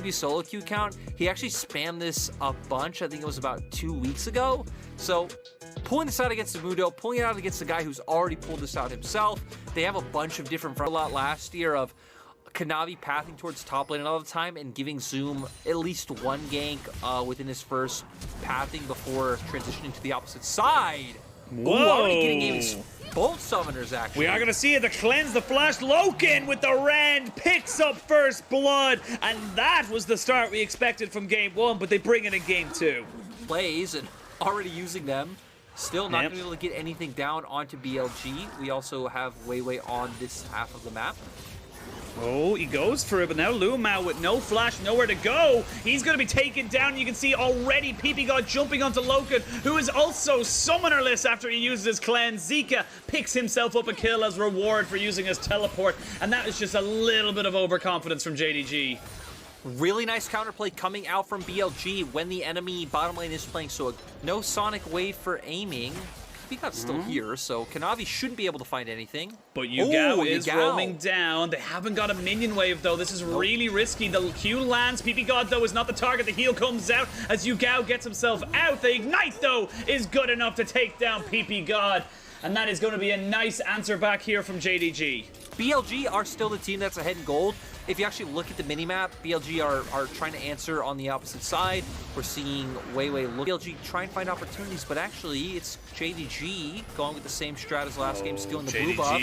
TP solo queue count, he actually spammed this a bunch. I think it was about 2 weeks ago. So pulling this out against the Mundo, pulling it out against the guy who's already pulled this out himself. They have a bunch of different a lot last year of Kanavi pathing towards top lane all the time and giving Zoom at least one gank within his first pathing before transitioning to the opposite side. Whoa! Ooh, already getting aimed both summoners, actually. We are going to see it. The cleanse, the flash. Loken with the rend picks up first blood. And that was the start we expected from game 1, but they bring it in game 2. Plays and already using them. Still not going to be able to get anything down onto BLG. We also have Weiwei on this half of the map. Oh, he goes for it, but now Lumao with no flash, nowhere to go. He's going to be taken down. You can see already PP jumping onto Loken, who is also summonerless after he uses his cleanse. Zika picks himself up a kill as reward for using his teleport, and that is just a little bit of overconfidence from JDG. Really nice counterplay coming out from BLG when the enemy bottom lane is playing, so no Sonic Wave for aiming. Picot's still here, so Kanavi shouldn't be able to find anything. But Yugao is roaming down. They haven't got a minion wave, though. This is really risky. The Q lands. PP God, though, is not the target. The heal comes out as Yugao gets himself out. The Ignite, though, is good enough to take down PP God. And that is going to be a nice answer back here from JDG. BLG are still the team that's ahead in gold. If you actually look at the minimap, BLG are trying to answer on the opposite side. We're seeing Weiwei look. BLG try and find opportunities, but actually it's JDG going with the same strat as last game, stealing the blue buff.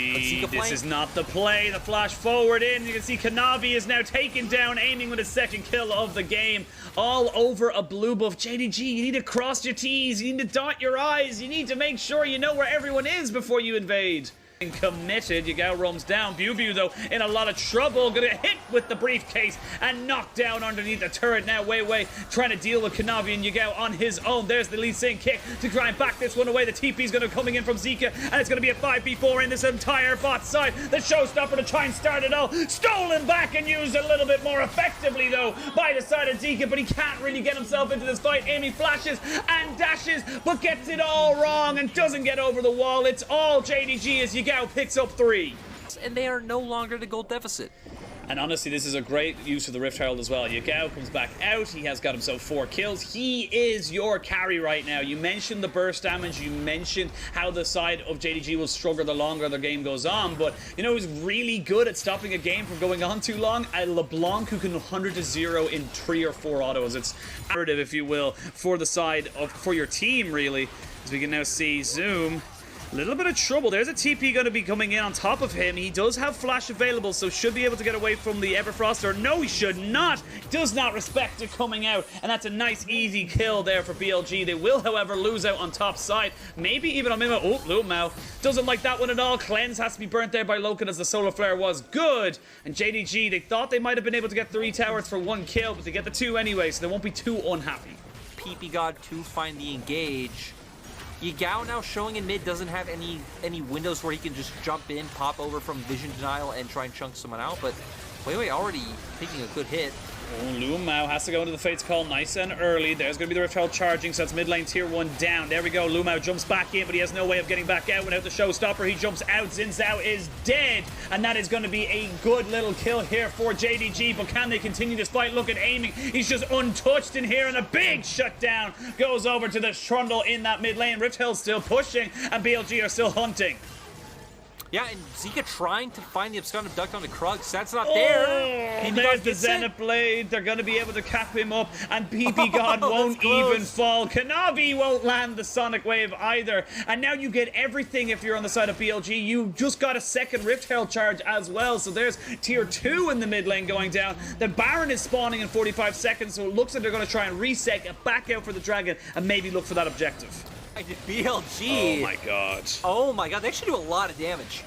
This is not the play. The flash forward in. You can see Kanavi is now taken down, aiming with his second kill of the game. All over a blue buff. JDG, you need to cross your T's. You need to dot your I's. You need to make sure you know where everyone is before you invade. Committed. Yugao roams down. Bew, though, in a lot of trouble. Gonna hit with the briefcase and knocked down underneath the turret. Now Weiwei trying to deal with Kanavi and Yugao on his own. There's the Lee Sin kick to try and back this one away. The TP's gonna coming in from Zika, and it's gonna be a 5v4 in this entire bot side. The showstopper to try and start it all. Stolen back and used a little bit more effectively, though, by the side of Zika, but he can't really get himself into this fight. Amy flashes and dashes, but gets it all wrong and doesn't get over the wall. It's all JDG as Yugao picks up 3. And they are no longer the gold deficit. And honestly, this is a great use of the Rift Herald as well. Yugao comes back out. He has got himself 4 kills. He is your carry right now. You mentioned the burst damage. You mentioned how the side of JDG will struggle the longer the game goes on. But, you know, he's really good at stopping a game from going on too long. A LeBlanc who can 100-0 in 3 or 4 autos. It's narrative, if you will, for the side of, for your team, really. As we can now see Zoom. A little bit of trouble. There's a TP going to be coming in on top of him. He does have flash available, so should be able to get away from the Everfrost. Or no, he should not. Does not respect it coming out. And that's a nice, easy kill there for BLG. They will, however, lose out on top side. Maybe even on Mimo. Oh, Lumao doesn't like that one at all. Cleanse has to be burnt there by Loken as the solar flare was good. And JDG, they thought they might have been able to get 3 towers for 1 kill, but they get the 2 anyway, so they won't be too unhappy. PP God to find the engage. Yugao now showing in mid doesn't have any windows where he can just jump in, pop over from vision denial, and try and chunk someone out, but Weiwei already taking a good hit. Oh, Lumao has to go into the Fate's Call nice and early. There's going to be the Rift Herald charging, so it's mid lane tier 1 down. There we go. Lumao jumps back in, but he has no way of getting back out without the showstopper. He jumps out. Xin Zhao is dead, and that is going to be a good little kill here for JDG, but can they continue this fight? Look at aiming. He's just untouched in here, and a big shutdown goes over to the Trundle in that mid lane. Rift Herald still pushing, and BLG are still hunting. Yeah, and Zika trying to find the abscond abduct onto Krugs. That's not there. And there's the Zenith Blade. They're going to be able to cap him up, and PP God won't even fall. Kanavi won't land the Sonic Wave either. And now you get everything if you're on the side of BLG. You just got a second Rift Herald charge as well. So there's tier 2 in the mid lane going down. The Baron is spawning in 45 seconds, so it looks like they're going to try and reset, get back out for the Dragon, and maybe look for that objective. BLG. Oh my god. Oh my god, they actually do a lot of damage.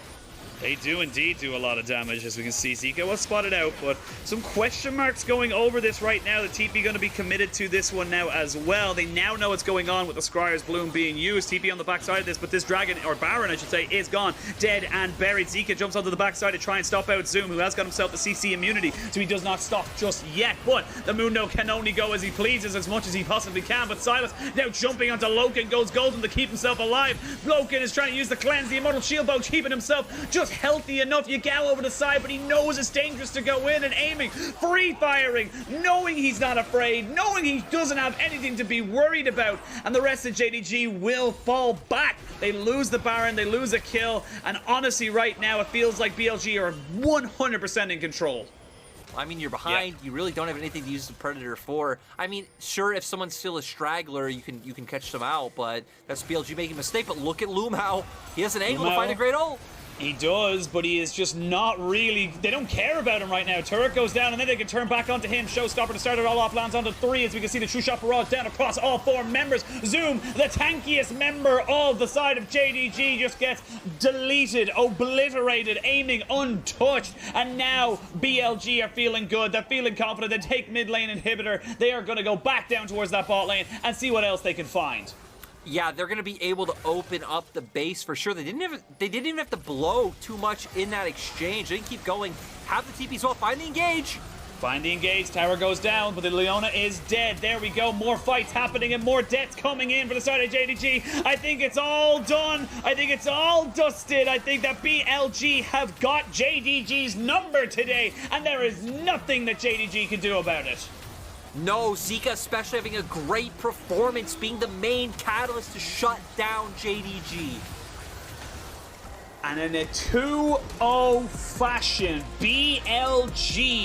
They do indeed do a lot of damage, as we can see. Zika was spotted out, but some question marks going over this right now. The TP going to be committed to this one now as well. They now know what's going on with the Scryer's Bloom being used. TP on the backside of this, but this Dragon, or Baron I should say, is gone. Dead and buried. Zika jumps onto the backside to try and stop out Zoom, who has got himself the CC immunity, so he does not stop just yet. But the Mundo can only go as he pleases, as much as he possibly can. But Silas now jumping onto Loken, goes golden to keep himself alive. Loken is trying to use the cleanse, the immortal shield bow, keeping himself just healthy enough. Yagao over the side, but he knows it's dangerous to go in and aiming, free firing, knowing he's not afraid, knowing he doesn't have anything to be worried about, and the rest of JDG will fall back. They lose the Baron, they lose a kill, and honestly right now it feels like BLG are 100% in control. I mean, you're behind. You really don't have anything to use the Predator for. I mean, sure, if someone's still a straggler, you can catch them out, but that's BLG making a mistake. But look at Lumao. He has an angle to find a great ult. He does, but he is just not really... They don't care about him right now. Turret goes down, and then they can turn back onto him. Showstopper to start it all off, lands onto 3, as we can see the True Shot barrage down across all 4 members. Zoom, the tankiest member of the side of JDG, just gets deleted, obliterated, aiming untouched. And now BLG are feeling good. They're feeling confident. They take mid lane inhibitor. They are going to go back down towards that bot lane and see what else they can find. Yeah, they're going to be able to open up the base for sure. They didn't even have to blow too much in that exchange. They didn't keep going. Have the TP as well. Find the engage. Find the engage. Tower goes down, but the Leona is dead. There we go. More fights happening and more deaths coming in for the side of JDG. I think it's all done. I think it's all dusted. I think that BLG have got JDG's number today, and there is nothing that JDG can do about it. No, Zika especially having a great performance, being the main catalyst to shut down JDG. And in a 2-0 fashion, BLG